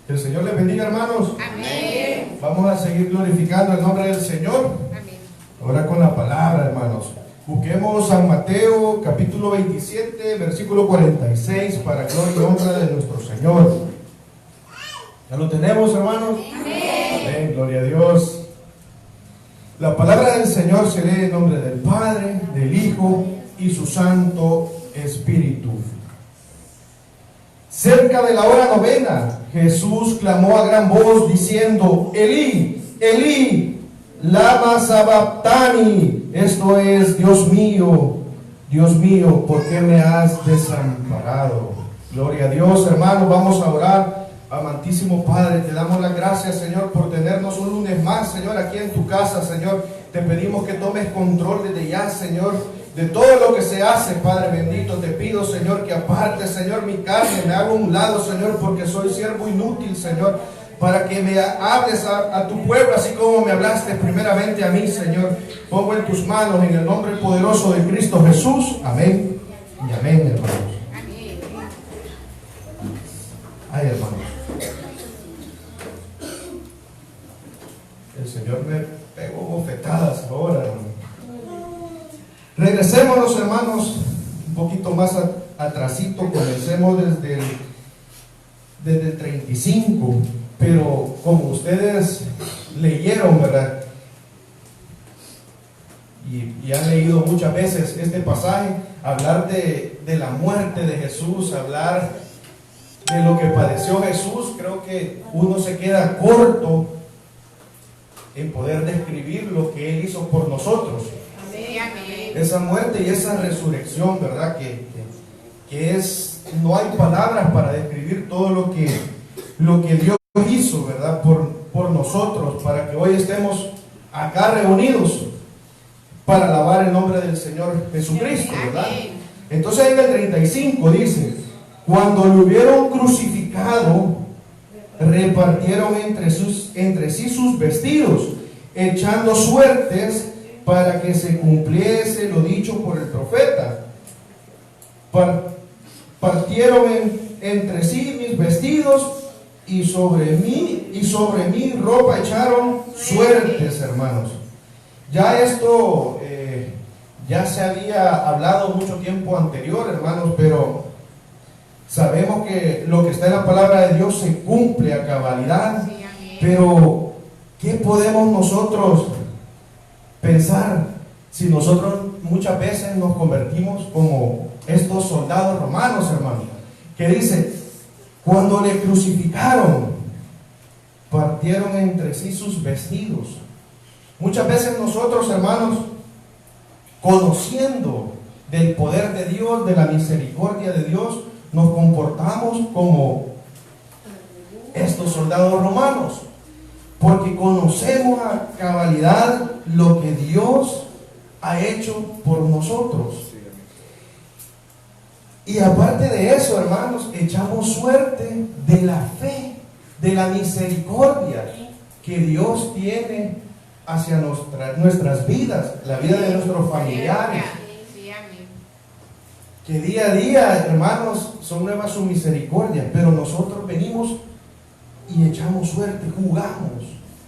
Que el Señor les bendiga, hermanos. Amén. Vamos a seguir glorificando el nombre del Señor. Amén. Ahora con la palabra, hermanos. Busquemos San Mateo, capítulo 27, versículo 46, para gloria y honra de nuestro Señor. ¿Ya lo tenemos, hermanos? Amén. Amén, gloria a Dios. La palabra del Señor se lee en nombre del Padre, del Hijo y su Santo Espíritu. Cerca de la hora novena, Jesús clamó a gran voz diciendo: Elí, Elí, lama sabactani. Esto es: Dios mío, ¿por qué me has desamparado? Gloria a Dios, hermanos. Vamos a orar. Amantísimo Padre, te damos las gracias, Señor, por tenernos un lunes más, Señor, aquí en tu casa, Señor. Te pedimos que tomes control desde ya, Señor, de todo lo que se hace, Padre bendito. Te pido, Señor, que aparte, Señor, mi carne, me haga a un lado, Señor, porque soy siervo inútil, Señor, para que me hables a tu pueblo, así como me hablaste primeramente a mí, Señor. Pongo en tus manos, en el nombre poderoso de Cristo Jesús. Amén y amén, hermanos. Amén. Ay, hermanos. El Señor me pegó bofetadas ahora, hermano. Regresémonos, hermanos, un poquito más atrasito. Comencemos desde el 35. Pero como ustedes leyeron, ¿verdad? Y han leído muchas veces este pasaje, hablar de la muerte de Jesús, hablar de lo que padeció Jesús, creo que uno se queda corto en poder describir lo que Él hizo por nosotros. Amén. Amén. Esa muerte y esa resurrección, ¿verdad? Que es, no hay palabras para describir todo lo que Dios hizo, ¿verdad? Por nosotros, para que hoy estemos acá reunidos para alabar el nombre del Señor Jesucristo, ¿verdad? Entonces en el 35 dice: cuando lo hubieron crucificado, repartieron entre sí sus vestidos, echando suertes para que se cumpliese lo dicho por el profeta. Partieron entre sí mis vestidos, y sobre mí ropa echaron suertes, hermanos. Ya esto ya se había hablado mucho tiempo anterior, hermanos, pero sabemos que lo que está en la palabra de Dios se cumple a cabalidad. Sí, amén. Pero ¿qué podemos nosotros pensar si nosotros muchas veces nos convertimos como estos soldados romanos, hermanos? Que dice: cuando le crucificaron, partieron entre sí sus vestidos. Muchas veces nosotros, hermanos, conociendo del poder de Dios, de la misericordia de Dios, nos comportamos como estos soldados romanos, porque conocemos a cabalidad lo que Dios ha hecho por nosotros. Y aparte de eso, hermanos, echamos suerte de la fe, de la misericordia que Dios tiene hacia nuestras vidas, la vida de nuestros familiares. Sí, amén. Que día a día, hermanos, son nuevas su misericordia, pero nosotros venimos y echamos suerte, jugamos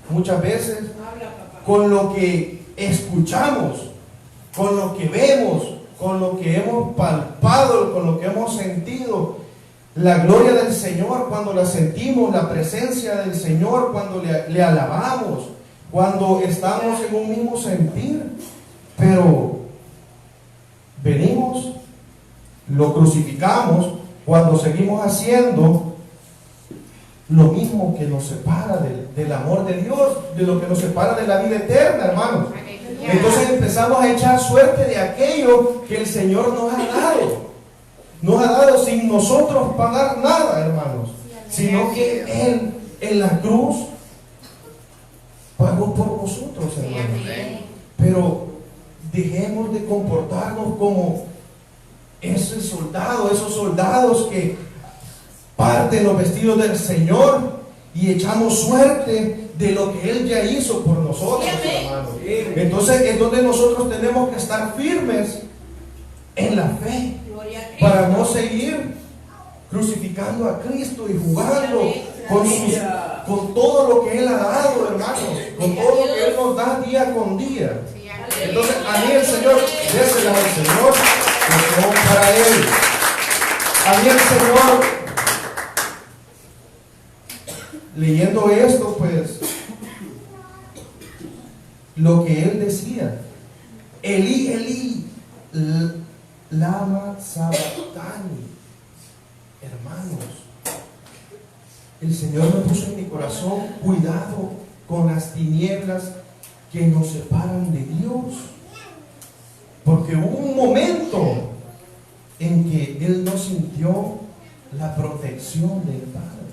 muchas veces con lo que escuchamos, con lo que vemos, con lo que hemos palpado, con lo que hemos sentido. La gloria del Señor, cuando la sentimos, la presencia del Señor, cuando le alabamos, cuando estamos en un mismo sentir. Pero venimos, lo crucificamos, cuando seguimos haciendo lo mismo que nos separa del amor de Dios, de lo que nos separa de la vida eterna, hermanos. Entonces empezamos a echar suerte de aquello que el Señor nos ha dado. Nos ha dado sin nosotros pagar nada, hermanos, sino que Él en la cruz pagó por nosotros, hermanos. Pero dejemos de comportarnos como esos soldados que parten los vestidos del Señor y echamos suerte de lo que Él ya hizo por nosotros, hermanos. Entonces es donde nosotros tenemos que estar firmes en la fe, para no seguir crucificando a Cristo y jugando con todo lo que Él ha dado, hermanos, con todo lo que Él nos da día con día. Sí, amén. Entonces, a mí el Señor, déselas al Señor, que son para Él. A mí el Señor, leyendo esto, pues, lo que Él decía, Elí, Elí, lama sabachthani. Hermanos, el Señor me puso en mi corazón, cuidado con las tinieblas que nos separan de Dios. Porque hubo un momento en que Él no sintió la protección del Padre.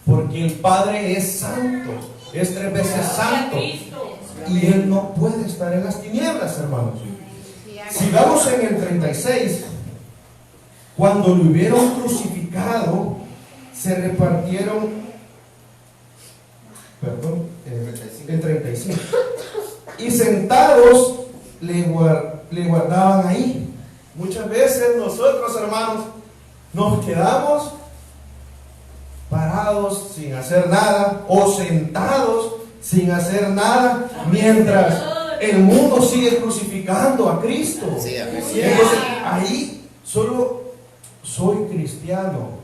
Porque el Padre es santo, es 3 veces santo. Y Él no puede estar en las tinieblas, hermanos. Sí, amén. Si vamos en el 36, cuando lo hubieron crucificado, se repartieron, el 35, y sentados le guardaban ahí. Muchas veces nosotros, hermanos, nos quedamos parados sin hacer nada, o sentados sin hacer nada, mientras el mundo sigue crucificando a Cristo. Sí, amén. Entonces ahí solo soy cristiano,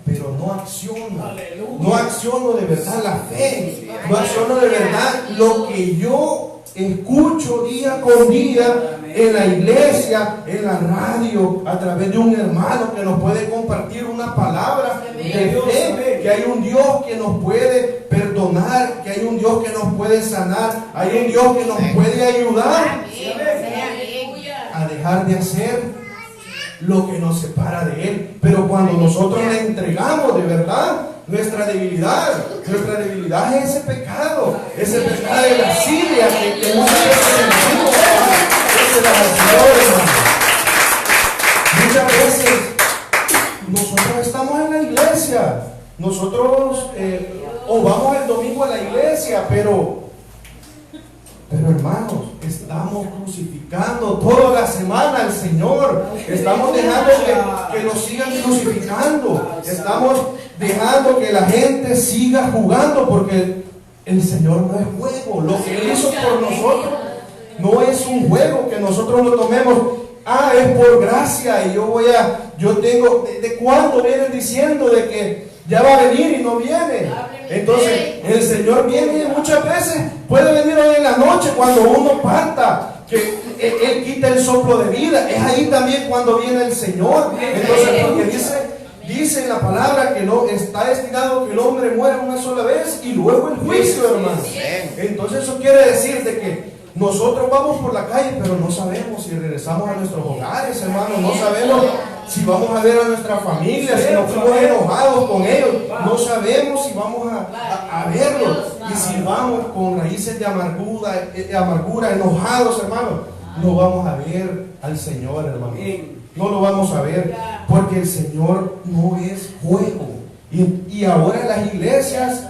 pero no acciono. No acciono de verdad la fe, no acciono de verdad lo que yo escucho día con día en la iglesia, en la radio, a través de un hermano que nos puede compartir una palabra de fe, que hay un Dios que nos puede perdonar, que hay un Dios que nos puede sanar, hay un Dios que nos puede ayudar Amén. Sí, amén. a dejar de hacer lo que nos separa de Él. Pero cuando nosotros le entregamos de verdad nuestra debilidad es ese pecado de lascivia que muchas veces sentimos. Ese es el Señor, hermano. Muchas veces nosotros estamos en la iglesia, nosotros o vamos el domingo a la iglesia, pero hermanos, estamos crucificando toda la semana al Señor. Estamos dejando que lo sigan crucificando. Estamos dejando que la gente siga jugando, porque el Señor no es juego. Lo que Él hizo por nosotros no es un juego que nosotros lo tomemos. Es por gracia y yo tengo, ¿de cuándo vienen diciendo de que ya va a venir y no viene? Entonces el Señor viene, y muchas veces puede venir hoy en la noche cuando uno parta, que Él quita el soplo de vida. Es ahí también cuando viene el Señor. Entonces, porque dice en la palabra que no está destinado que el hombre muera una sola vez y luego el juicio, hermanos. Entonces eso quiere decir de que nosotros vamos por la calle, pero no sabemos si regresamos a nuestros hogares, hermanos. No sabemos si vamos a ver a nuestra familia, si nos fuimos enojados con ellos. No sabemos si vamos a verlos. Y si vamos con raíces de amargura, enojados, hermanos, no vamos a ver al Señor, hermano. No lo vamos a ver, porque el Señor no es juego. Y ahora en las iglesias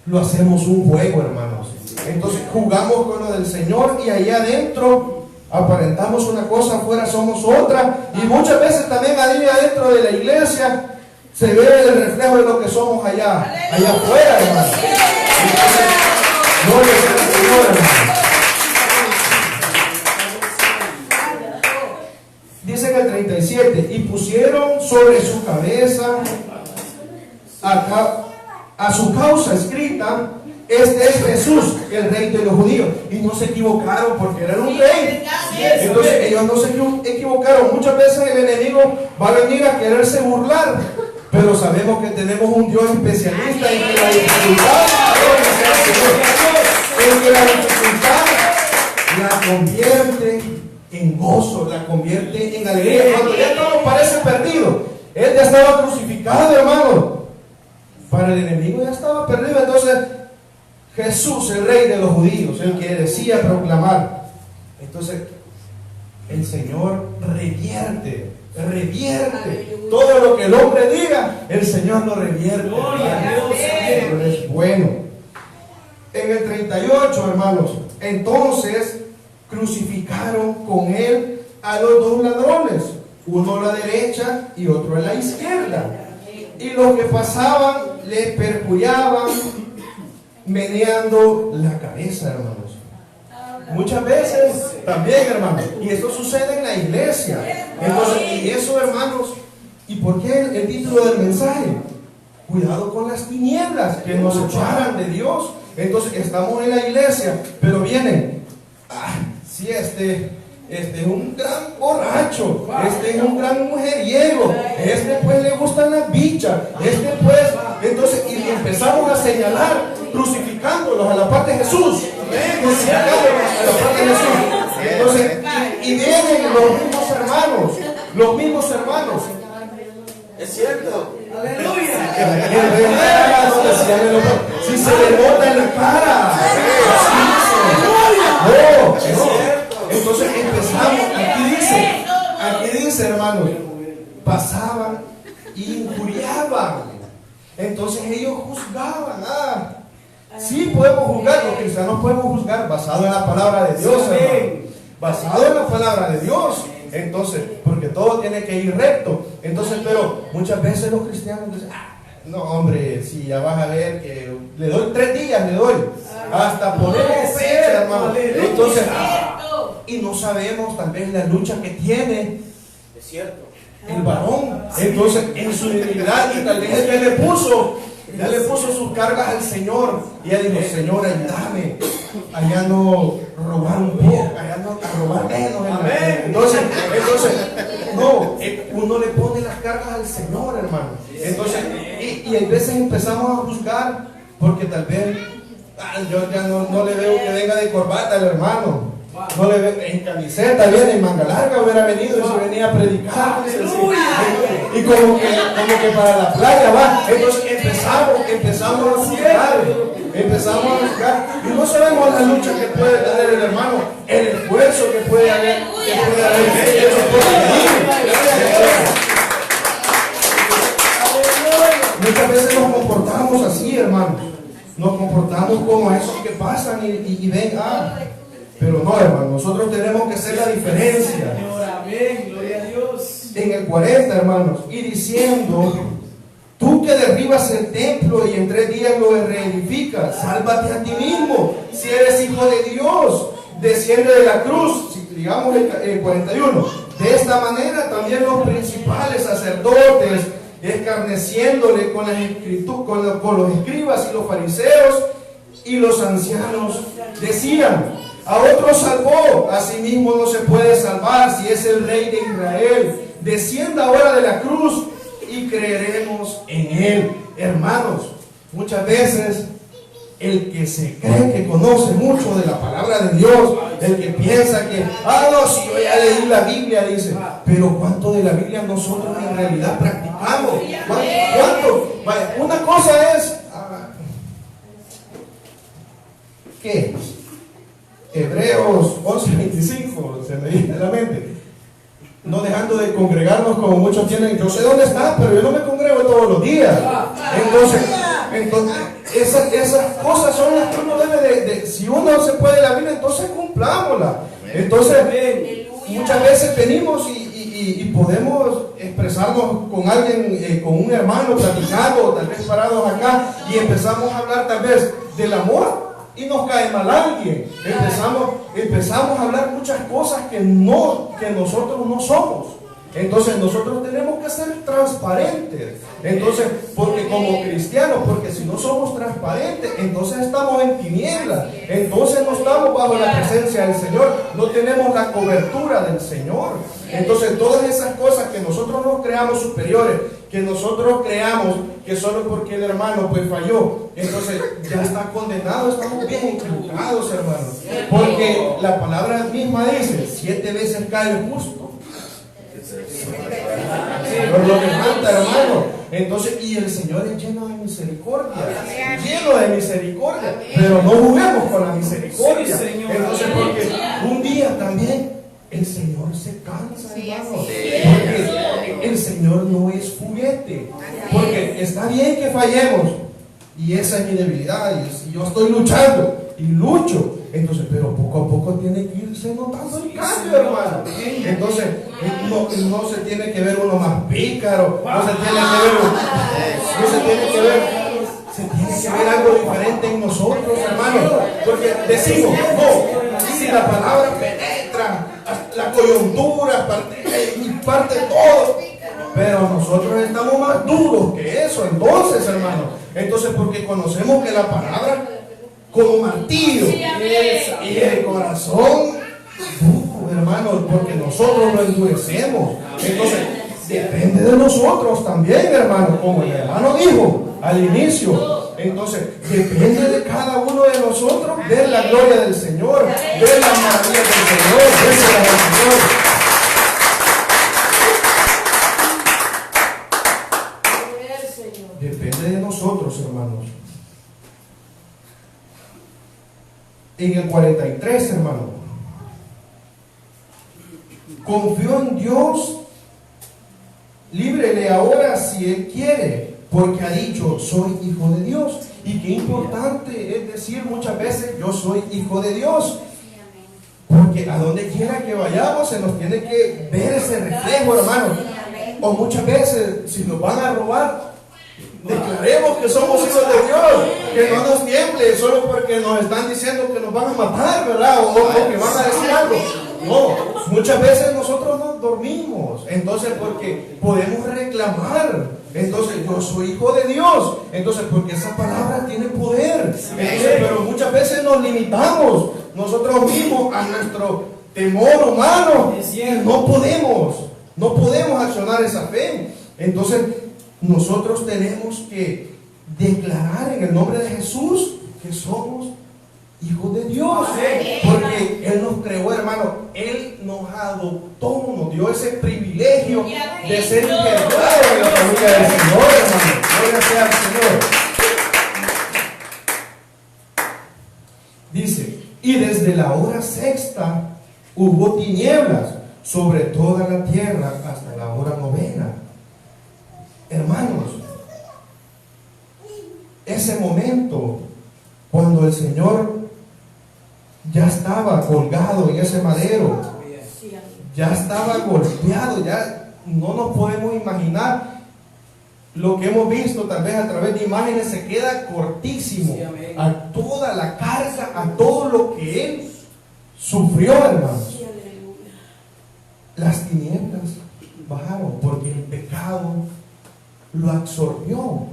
lo hacemos un juego, hermanos. Entonces jugamos con lo del Señor y ahí adentro aparentamos una cosa, afuera somos otra. Y muchas veces también ahí adentro de la iglesia se ve el reflejo de lo que somos allá afuera, hermanos. Entonces, gloria al Señor, hermanos. Dice en el 37, y pusieron sobre su cabeza a su causa escrita: este es Jesús, el rey de los judíos. Y no se equivocaron, porque era un rey. Entonces ellos no se equivocaron. Muchas veces el enemigo va a venir a quererse burlar, pero sabemos que tenemos un Dios especialista en que la dificultad la convierte en gozo, la convierte en alegría. Cuando ya todo parece perdido, Él ya estaba crucificado, hermano. Para el enemigo ya estaba perdido. Entonces Jesús, el rey de los judíos, el que decía proclamar. Entonces el Señor revierte todo lo que el hombre diga. El Señor lo revierte. Él es bueno. En el 38, hermanos, entonces crucificaron con Él a los dos ladrones, uno a la derecha y otro a la izquierda. Y los que pasaban le perjudicaban meneando la cabeza, hermanos. Muchas veces también, hermanos, y esto sucede en la iglesia. Entonces, y eso, hermanos, ¿y por qué el título del mensaje? Cuidado con las tinieblas que nos separan de Dios. Entonces, estamos en la iglesia, pero vienen, sí, este es un gran borracho, este es un gran mujeriego, este pues le gustan las bichas, este pues, entonces, y empezamos a señalar, crucificándolos a la par de Jesús, crucificándolos a la par de Jesús. Entonces, y vienen los mismos hermanos. Es cierto. Aleluya. Si se le nota en la cara. No, es cierto. Entonces empezamos, aquí dice, hermanos, pasaban y injuriaban. Entonces ellos juzgaban. Sí podemos juzgar, los cristianos podemos juzgar basado en la palabra de Dios, hermano. Basado en la palabra de Dios. Entonces, porque todo tiene que ir recto. Entonces, pero muchas veces los cristianos dicen, no, hombre, si ya vas a ver que le doy 3 días, le doy. Hasta ponemos fecha, hermano. Entonces, y no sabemos tal vez la lucha que tiene. Es cierto. El varón. Entonces, en su debilidad, y tal vez él ya le puso sus cargas al Señor. Y ella dijo, Señor, ayúdame. Allá no robar un poco, allá no a robar menos. Entonces, no, uno le pone las cargas al Señor, hermano. Entonces, y a veces empezamos a juzgar, porque tal vez, yo ya no le veo que venga de corbata el hermano. No le veo en camiseta, viene en manga larga, hubiera venido y se venía a predicar. Y como que para la playa va. Entonces empezamos a juzgar. Y no sabemos la lucha que puede tener el hermano, el esfuerzo que puede haber. Muchas veces nos comportamos así, hermanos. Nos comportamos como esos que pasan y ven, pero no, hermano, nosotros tenemos que hacer la diferencia. Amén, gloria a Dios. En el 40, hermanos, y diciendo, tú que derribas el templo y en 3 días lo reedificas, sálvate a ti mismo, si eres hijo de Dios, desciende de la cruz. Digamos el 41. De esta manera también los principales sacerdotes, escarneciéndole con los escribas y los fariseos y los ancianos, decían, a otro salvó, a sí mismo no se puede salvar si es el Rey de Israel. Descienda ahora de la cruz y creeremos en él. Hermanos, muchas veces el que se cree que conoce mucho de la palabra de Dios, el que piensa que, no, si yo ya leí la Biblia, dice, pero ¿cuánto de la Biblia nosotros en realidad practicamos? ¿Cuánto? Vaya, una cosa es, ¿qué? Hebreos 11:25 se me viene a la mente. No dejando de congregarnos como muchos tienen. Yo sé dónde está, pero yo no me congrego todos los días. Entonces esas cosas son las que uno debe de si uno se puede la Biblia, entonces cumplámosla. Entonces, muchas veces venimos y podemos expresarnos con alguien, con un hermano, platicando, tal vez parados acá, y empezamos a hablar tal vez del amor. Y nos cae mal alguien. Empezamos a hablar muchas cosas que nosotros no somos. Entonces nosotros tenemos que ser transparentes. Entonces, porque como cristianos, porque si no somos transparentes, entonces estamos en tinieblas. Entonces no estamos bajo la presencia del Señor. No tenemos la cobertura del Señor. Entonces todas esas cosas que nosotros nos creamos superiores, que nosotros creamos que solo porque el hermano pues falló, entonces ya está condenado. Estamos bien equivocados, hermanos. Porque la palabra misma dice, 7 veces cae el justo. Pero lo que falta, hermano. Entonces, y el Señor es lleno de misericordia. Lleno de misericordia. Pero no juguemos con la misericordia. Entonces, porque un día también el Señor se cansa, hermano. Porque el Señor no es juguete. Porque está bien que fallemos. Y esa es mi debilidad. Y yo estoy luchando. Y lucho. Entonces, pero poco a poco tiene que irse notando el cambio, hermano. Entonces, no se tiene que ver uno más pícaro, no se tiene que ver se tiene que ver algo diferente en nosotros, hermanos. Porque decimos, no, si la palabra penetra la coyuntura, parte todo. Pero nosotros estamos más duros que eso, entonces, hermanos. Entonces, porque conocemos que la palabra como martillo y el corazón, hermanos, porque nosotros lo endurecemos. Entonces, depende de nosotros también, hermanos, como el hermano dijo al inicio. Entonces, depende de cada uno de nosotros ver la gloria del Señor, ver las maravillas del Señor, ver al Señor. Depende de nosotros, hermanos. En el 43, hermano, confió en Dios, líbrele ahora si Él quiere, porque ha dicho, soy hijo de Dios. Y qué importante es decir muchas veces, yo soy hijo de Dios. Porque a donde quiera que vayamos se nos tiene que ver ese reflejo, hermano. O muchas veces, si nos van a robar, declaremos que somos hijos de Dios, que no nos tiemble solo porque nos están diciendo que nos van a matar, ¿verdad? O que van a decir algo. No, muchas veces nosotros no dormimos, entonces porque podemos reclamar. Entonces yo soy hijo de Dios, entonces porque esa palabra tiene poder. Entonces, pero muchas veces nos limitamos nosotros mismos a nuestro temor humano y no podemos accionar esa fe. Entonces nosotros tenemos que declarar en el nombre de Jesús que somos hijos de Dios, porque Él nos creó, hermano. Él nos adoptó, nos dio ese privilegio de ser integrados en la familia del Señor, hermano. Gloria sea al Señor. Dice, y desde la hora sexta hubo tinieblas sobre toda la tierra hasta la hora novena. Hermanos, ese momento cuando el Señor ya estaba colgado en ese madero, ya estaba golpeado, ya no nos podemos imaginar lo que hemos visto tal vez a través de imágenes, se queda cortísimo a toda la carga, a todo lo que Él sufrió, hermanos. Las tinieblas bajaron porque el pecado lo absorbió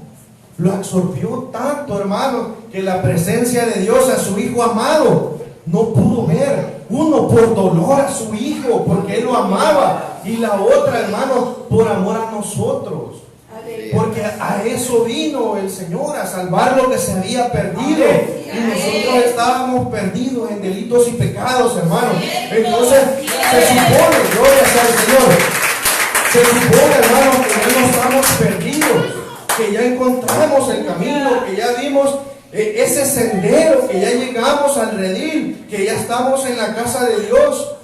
tanto, hermano, que la presencia de Dios a su Hijo amado no pudo ver. Uno por dolor a su Hijo, porque Él lo amaba, y la otra, hermano, por amor a nosotros, porque a eso vino el Señor, a salvar lo que se había perdido, y nosotros estábamos perdidos en delitos y pecados, hermano. Entonces se supone, gloria sea al Señor, se supone, hermano, que ya no estamos perdidos, que ya encontramos el camino, que ya vimos ese sendero, que ya llegamos al redil, que ya estamos en la casa de Dios.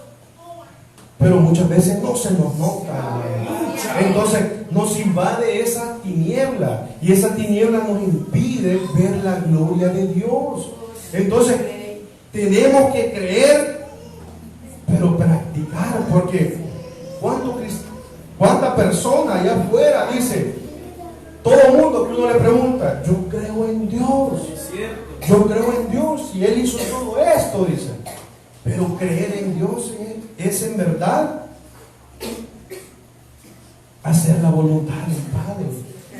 Pero muchas veces no se nos nota. Entonces nos invade esa tiniebla, y esa tiniebla nos impide ver la gloria de Dios. Entonces tenemos que creer, pero practicar, porque ¿cuánta persona allá afuera dice? Todo el mundo que uno le pregunta, yo creo en Dios, yo creo en Dios, y Él hizo todo esto, dice. Pero creer en Dios es en verdad hacer la voluntad del Padre,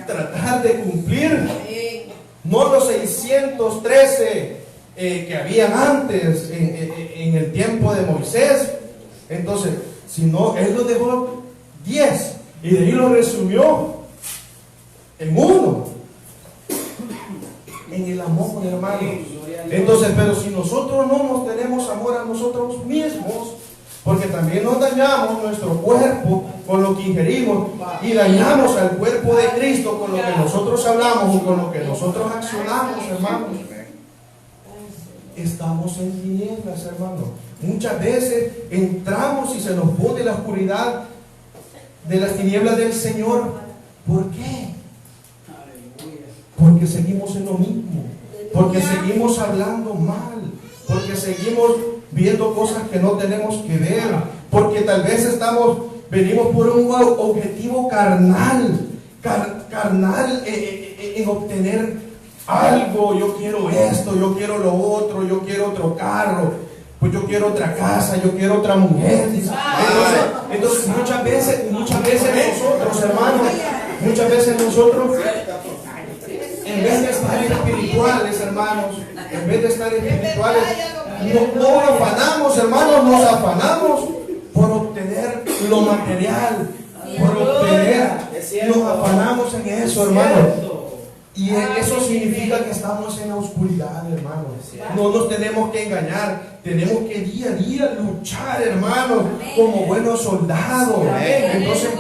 tratar de cumplir no los 613 que habían antes en el tiempo de Moisés. Entonces, sino Él los dejó 10 y de ahí lo resumió en uno, en el amor, hermanos. Entonces, pero si nosotros no nos tenemos amor a nosotros mismos, porque también nos dañamos nuestro cuerpo con lo que ingerimos, y dañamos al cuerpo de Cristo con lo que nosotros hablamos o con lo que nosotros accionamos, hermanos, estamos en tinieblas, hermanos. Muchas veces entramos y se nos pone la oscuridad de las tinieblas del Señor. ¿Por qué? Porque seguimos en lo mismo, porque seguimos hablando mal, porque seguimos viendo cosas que no tenemos que ver, porque tal vez venimos por un objetivo carnal. carnal en obtener algo. Yo quiero esto, yo quiero lo otro, yo quiero otro carro, pues yo quiero otra casa, yo quiero otra mujer. Entonces muchas veces nosotros, hermanos, en vez de estar espirituales, hermanos, no afanamos, hermanos, nos afanamos por obtener lo material, nos afanamos en eso, hermanos. Y eso significa que estamos en la oscuridad, hermanos. No nos tenemos que engañar, tenemos que día a día luchar, hermanos, como buenos soldados. Entonces,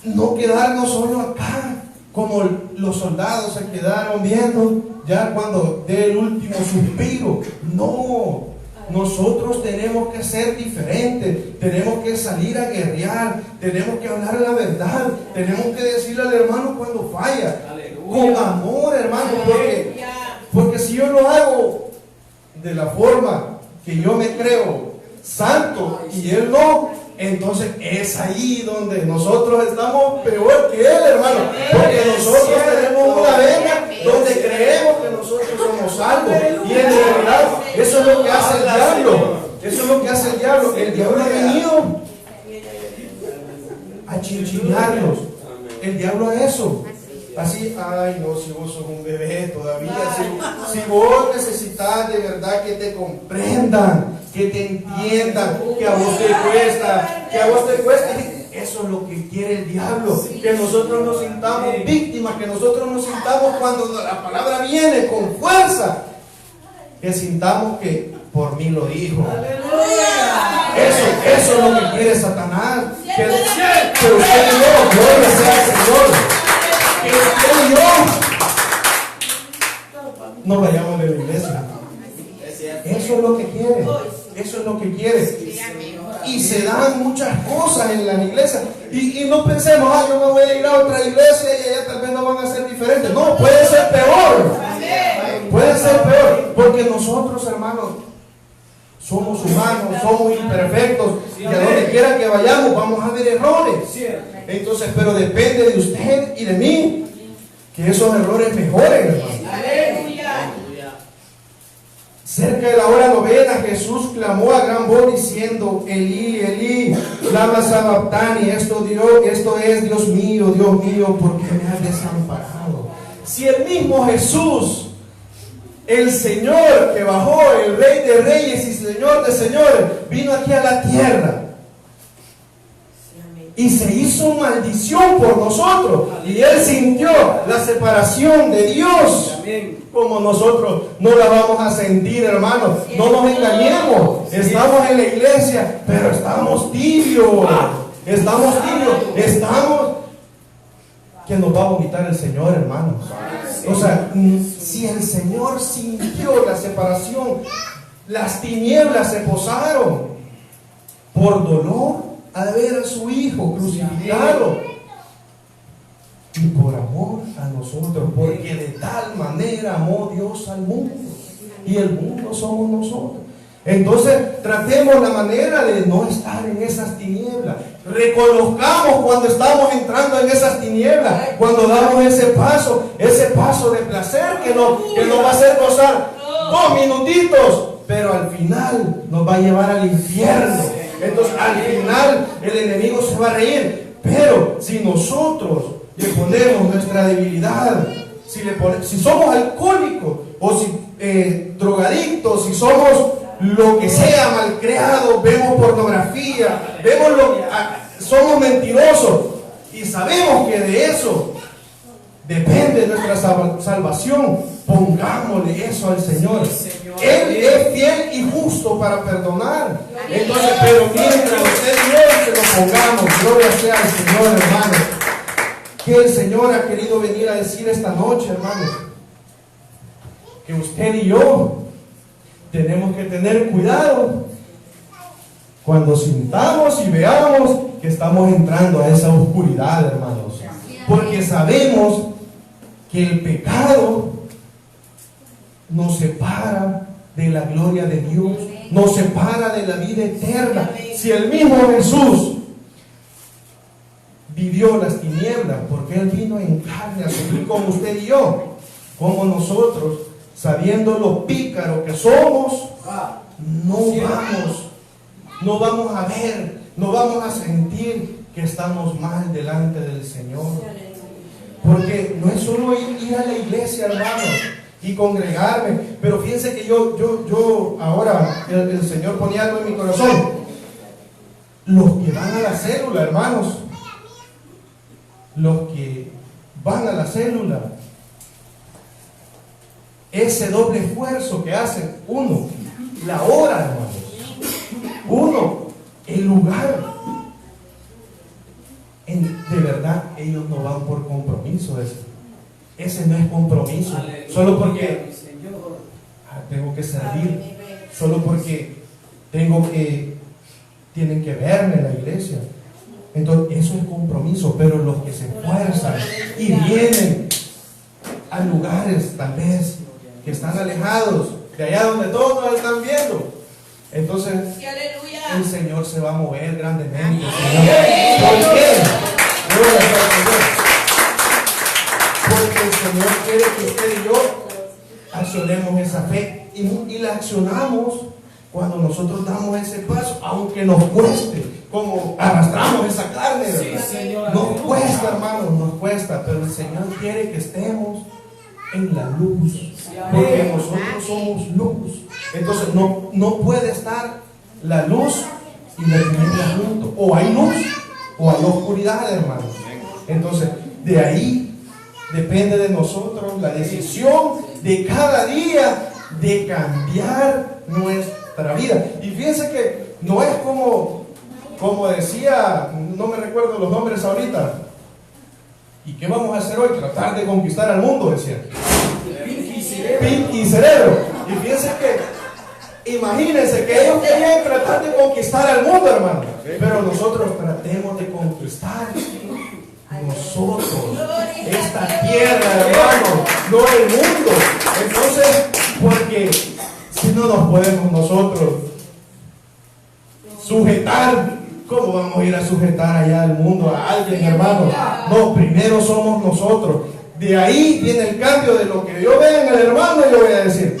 no quedarnos solo acá, como los soldados se quedaron viendo ya cuando dé el último suspiro. No, nosotros tenemos que ser diferentes, tenemos que salir a guerrear, tenemos que hablar la verdad, tenemos que decirle al hermano cuando falla, con amor, hermano, porque si yo lo hago de la forma que yo me creo santo y él no, entonces es ahí donde nosotros estamos peor que él, hermano, porque nosotros tenemos una vena donde creemos que nosotros somos salvos, y en realidad eso es lo que hace el diablo. El diablo ha venido a chinchillarnos, el diablo a eso. Así, ay no, si vos sos un bebé todavía, si vos necesitas de verdad que te comprendan, que te entiendan, que a vos te cuesta, eso es lo que quiere el diablo, que nosotros nos sintamos víctimas, que nosotros nos sintamos cuando la palabra viene con fuerza, que sintamos que por mí lo dijo. Eso es lo que quiere Satanás, que usted y yo, gloria sea al Señor, que usted y yo no vayamos de la iglesia. Eso es lo que quiere. Y se dan muchas cosas en las iglesias. Y no pensemos, yo me voy a ir a otra iglesia y allá tal vez no van a ser diferentes. No, puede ser peor. Porque nosotros, hermanos, somos humanos, somos imperfectos. Y a donde quiera que vayamos vamos a ver errores. Entonces, pero depende de usted y de mí que esos errores mejoren, hermano. Cerca de la hora novena, Jesús clamó a gran voz diciendo: Elí, Elí, lama sabactani. Esto es: Dios mío, ¿por qué me has desamparado? Si el mismo Jesús, el Señor que bajó, el Rey de Reyes y Señor de Señores, vino aquí a la tierra y se hizo maldición por nosotros, y Él sintió la separación de Dios. Como nosotros no la vamos a sentir, hermanos. No nos engañemos. Estamos en la iglesia, pero estamos tibios. Estamos que nos va a vomitar el Señor, hermanos. O sea, si el Señor sintió la separación, las tinieblas se posaron por dolor al ver a su Hijo crucificado, y por amor a nosotros, porque de tal manera amó Dios al mundo, y el mundo somos nosotros. Entonces tratemos la manera de no estar en esas tinieblas. Reconozcamos cuando estamos entrando en esas tinieblas, cuando damos ese paso de placer que nos va a hacer gozar 2 minutitos, pero al final nos va a llevar al infierno. Entonces al final el enemigo se va a reír. Pero si nosotros le ponemos nuestra debilidad, si somos alcohólicos o si drogadictos, si somos lo que sea, malcriados, vemos pornografía, somos mentirosos y sabemos que de eso depende nuestra salvación, pongámosle eso al Señor. Él es fiel y justo para perdonar. Entonces, pero mientras usted y yo se lo pongamos, gloria sea al Señor, hermano. Que el Señor ha querido venir a decir esta noche, hermanos, que usted y yo tenemos que tener cuidado cuando sintamos y veamos que estamos entrando a esa oscuridad, hermanos, porque sabemos que el pecado nos separa de la gloria de Dios, nos separa de la vida eterna. Si el mismo Jesús vivió las tinieblas, porque Él vino en carne a sufrir como usted y yo, como nosotros, sabiendo lo pícaro que somos, no vamos a ver, no vamos a sentir que estamos mal delante del Señor. Porque no es solo ir a la iglesia, hermanos, y congregarme, pero fíjense que yo ahora, el Señor ponía algo en mi corazón. Los que van a la célula, hermanos, los que van a la célula, ese doble esfuerzo que hacen, uno, la hora, hermanos, uno, el lugar, de verdad, ellos no van por compromiso, ese no es compromiso, solo porque tengo que servir, solo porque tienen que verme en la iglesia. Entonces eso es compromiso. Pero los que se esfuerzan y vienen a lugares tal vez que están alejados de allá donde todos nos están viendo, entonces el Señor se va a mover grandemente. ¿Por qué? Porque el Señor quiere que usted y yo accionemos esa fe, y la accionamos cuando nosotros damos ese paso, aunque nos cueste, como arrastramos esa carne, ¿verdad? Nos cuesta, hermanos, nos cuesta, pero el Señor quiere que estemos en la luz, porque nosotros somos luz. Entonces no puede estar la luz y la tiniebla juntos. O hay luz o hay oscuridad, hermanos. Entonces, de ahí depende de nosotros la decisión de cada día de cambiar nuestra vida. Y fíjense que no es como decía, no me recuerdo los nombres ahorita. ¿Y qué vamos a hacer hoy? Tratar de conquistar al mundo, decía. Pinky Cerebro. Y fíjense que, imagínense que ellos querían tratar de conquistar al mundo, hermano. Pero nosotros tratemos de conquistar nosotros esta tierra, hermano, no el mundo. Entonces, porque si no nos podemos nosotros sujetar, ¿cómo vamos a ir a sujetar allá al mundo a alguien, hermano? No, primero somos nosotros. De ahí viene el cambio de lo que yo vea en el hermano, y yo voy a decir,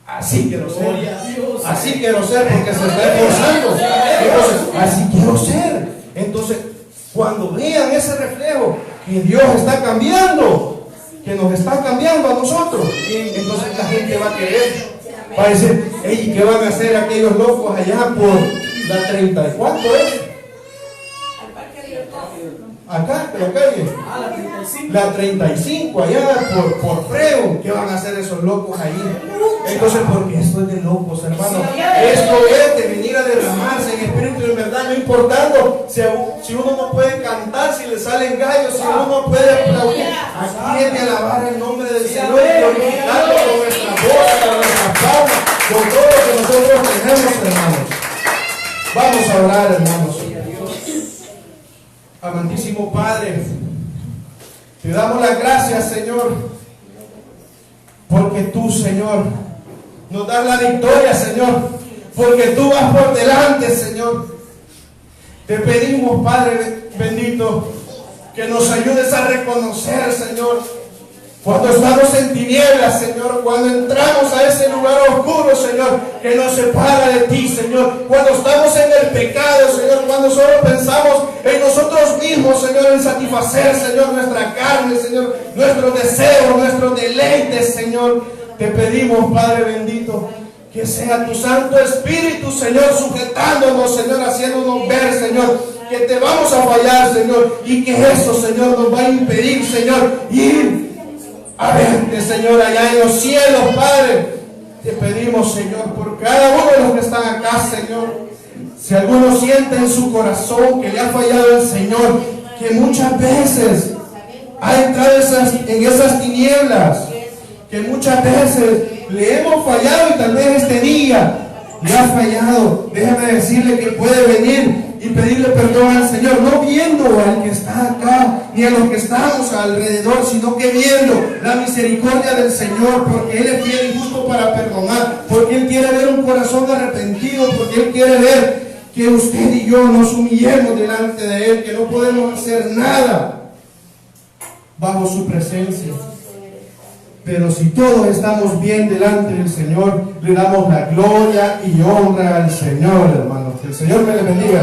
así quiero ser. Así quiero ser, porque se está esforzando. Entonces, así quiero ser. Entonces, cuando vean ese reflejo, que Dios está cambiando, que nos está cambiando a nosotros, entonces la gente va a querer, va a decir, hey, ¿qué van a hacer aquellos locos allá por la 30? ¿Cuánto es? Acá, en la calle. La 35, allá por Freo. ¿Qué van a hacer esos locos ahí? Entonces, porque esto es de locos, hermano. Esto es de venir a derramarse en espíritu y en verdad, no importando si uno no puede cantar, si le salen gallos, si uno no puede aplaudir. Aquí es de alabar el nombre del Señor, glorificarlo con nuestra voz, con nuestra palma, con todo lo que nosotros tenemos, hermanos. Vamos a orar, hermanos. Amantísimo Padre, te damos las gracias, Señor, porque tú, Señor, nos das la victoria, Señor, porque tú vas por delante, Señor. Te pedimos, Padre bendito, que nos ayudes a reconocer, Señor, cuando estamos en tinieblas, Señor, cuando entramos a ese lugar oscuro, Señor, que nos separa de ti, Señor, cuando estamos en el pecado, Señor, cuando solo pensamos en nosotros mismos, Señor, en satisfacer, Señor, nuestra carne, Señor, nuestros deseos, nuestros deleites, Señor. Te pedimos, Padre bendito, que sea tu Santo Espíritu, Señor, sujetándonos, Señor, haciéndonos ver, Señor, que te vamos a fallar, Señor, y que eso, Señor, nos va a impedir, Señor, ir a verte, Señor, allá en los cielos, Padre. Te pedimos, Señor, por cada uno de los que están acá, Señor. Si alguno siente en su corazón que le ha fallado el Señor, que muchas veces ha entrado en esas tinieblas, que muchas veces le hemos fallado y tal vez este día le ha fallado, déjame decirle que puede venir y pedirle perdón al Señor, no viendo al que está acá ni a los que estamos alrededor, sino que viendo la misericordia del Señor, porque Él es fiel y justo para perdonar, porque Él quiere ver un corazón arrepentido, porque Él quiere ver que usted y yo nos humillemos delante de Él, que no podemos hacer nada bajo su presencia. Pero si todos estamos bien delante del Señor, le damos la gloria y honra al Señor, hermanos. Que el Señor me le bendiga.